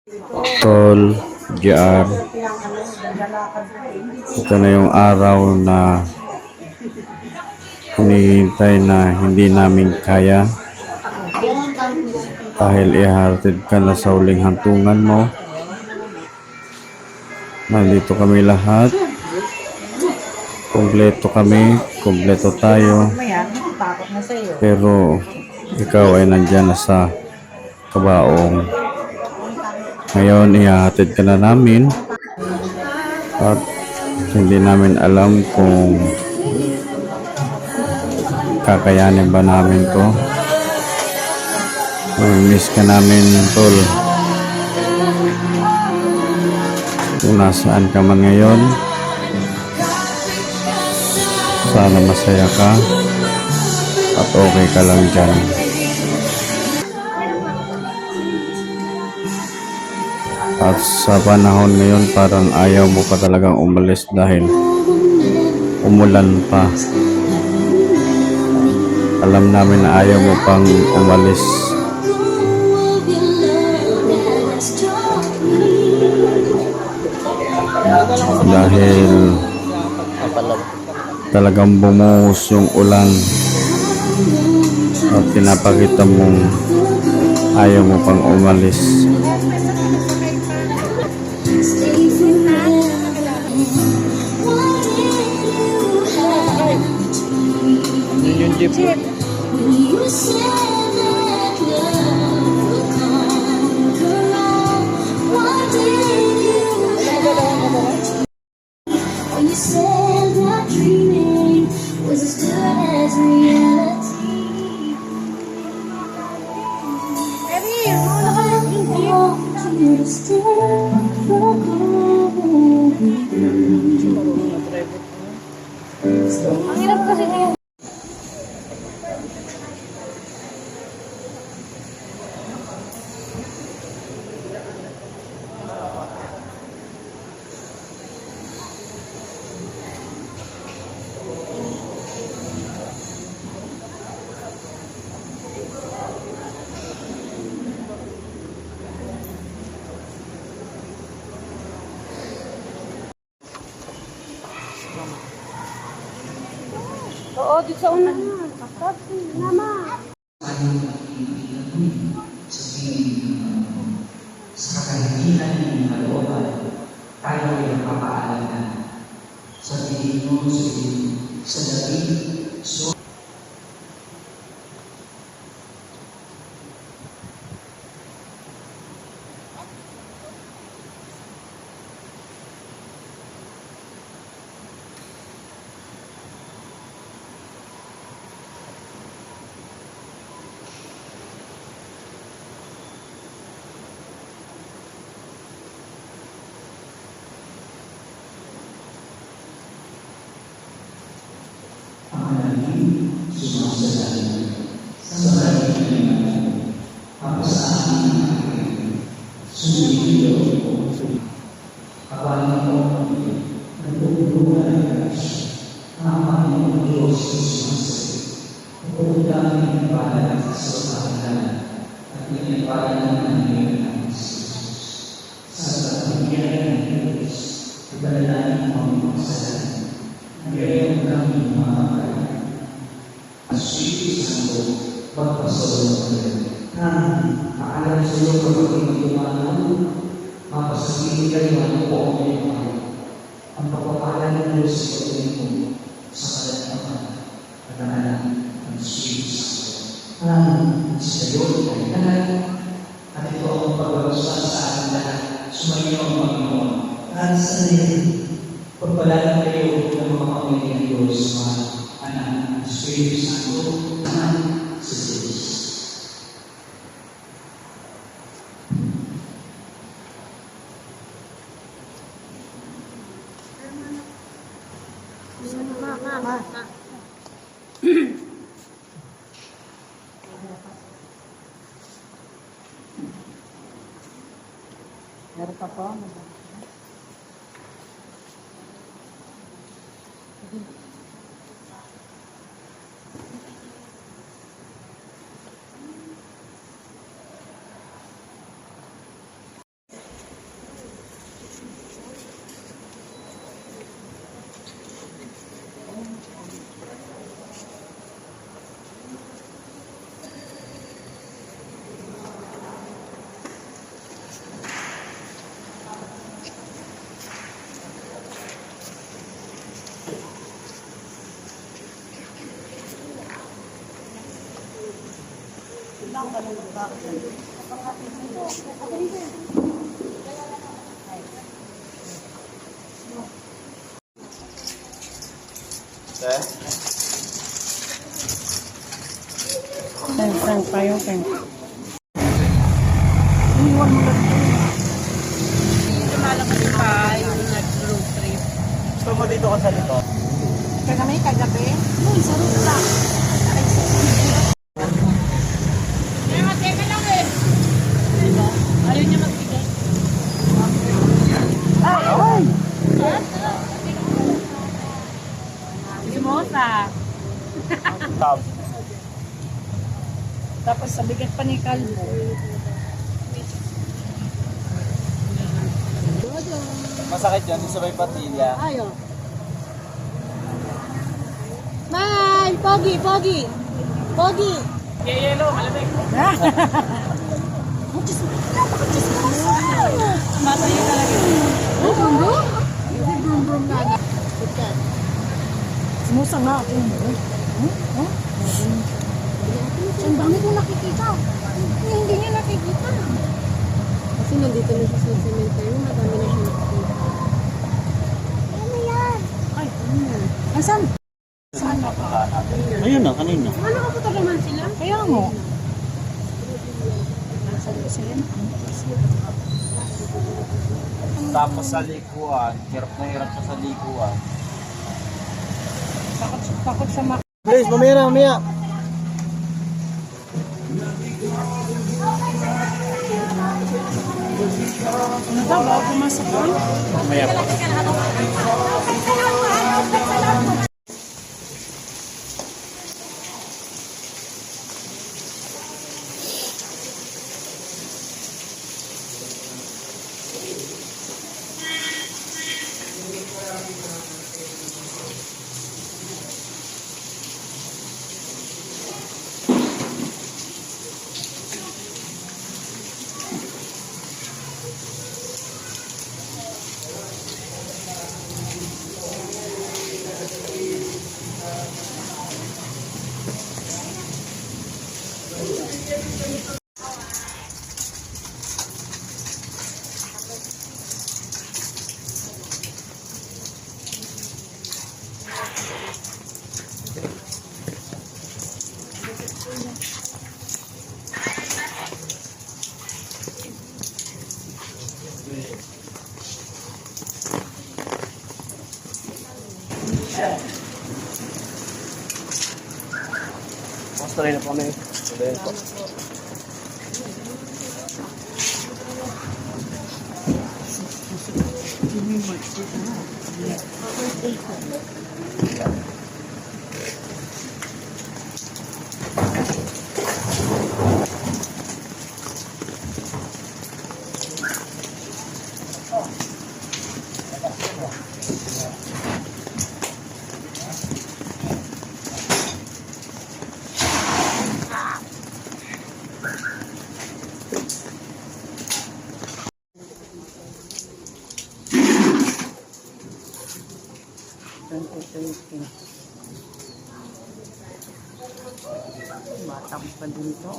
Tol, JR, ito na yung araw na hinihintay na hindi namin kaya dahil ihahatid ka na sa huling hantungan mo. Nandito kami lahat, kumpleto tayo, pero ikaw ay nandyan na sa kabaong. Ngayon ihahatid ka na namin at hindi namin alam kung kakayanin ba namin to. Miss ka namin, Tol. Kung nasaan ka man ngayon, sana masaya ka at okay ka lang dyan. At sa panahon ngayon, parang ayaw mo pa talagang umalis dahil umulan pa. Alam namin na ayaw mo pang umalis. Dahil talagang bumuhos yung ulan at pinapakita mong ayaw mo pang umalis. Yung jeep. You said that dreaming was as good as reality. I want you to stay for good. Ang hirap kasi niya. Oo, dito sa una na. Tapos, mama. Sa kahilingan ng kalooban, tayo ay napapaalala sa tingin mo, sa dating, sumasalalin sa dating, tapos sa aking sumilyo ko. Kapalit ko, nagpupunan ng Diyos, ang Panginoon Diyos na sumasalit. Pupuntahan ng bahala sa pangalanan at inipalan ng ngayon ng Jesus. Sa pagpapagyan ng Diyos, ibalalanin mo ang kasalanan. Ngayon kami mga Espiritu Santo, pagpasawalan ko rin. Maalam sa iyo kapag tumanaw, mapasabihin kayo ano po ang iyong ang pagpapalan ng Diyos sa pagpapalan mo sa kalatapan at ang anak ng Espiritu Santo. Sa iyo ay lahat at ito ang pagbalusan sa ating lahat. Sumayo ang Panginoon. At sa iyo, pagpalalan kayo ng mga pamilya ng Diyos, mga anak ng Espiritu Santo, naman sa Diyos. Mama. Meron pa po. Teng tayo, teng. Lumalakad pa yung nag-road trip. Gusto mo dito ka sa likod? Kaya kami kagabi, uy, sa rooftop. Kaya teka lang eh. Ayaw niya magbigay. Ay! Limosa. Tab. Tapos sa bigat pa ni Calvo. Masakit yan, sa may patilya. Ayo. Bye! Pogi! Pogi! Pogi! Yelo, malamig. Matayo talaga. Oh, brum brum? Brum brum na. Ikat. Sumusa nga ako. Ang dami ko nakikita. Hindi niya nakikita. Kasi nandito na siya sa cemetery, madami na siya nakikita. Ano yan? Ay, asan? Saan na pa? Ayun na, kanina. Ano kapunta naman sila? Kaya mo. Nasaan ba sila? Tapos sa likuan, hirap na hirap siya sa likuan. Takot sa mak... Please, mamaya na, mamaya. Ano ba? Bago pumasok ko? Mamaya pa. Basta rin na po kami. Batang pa dito.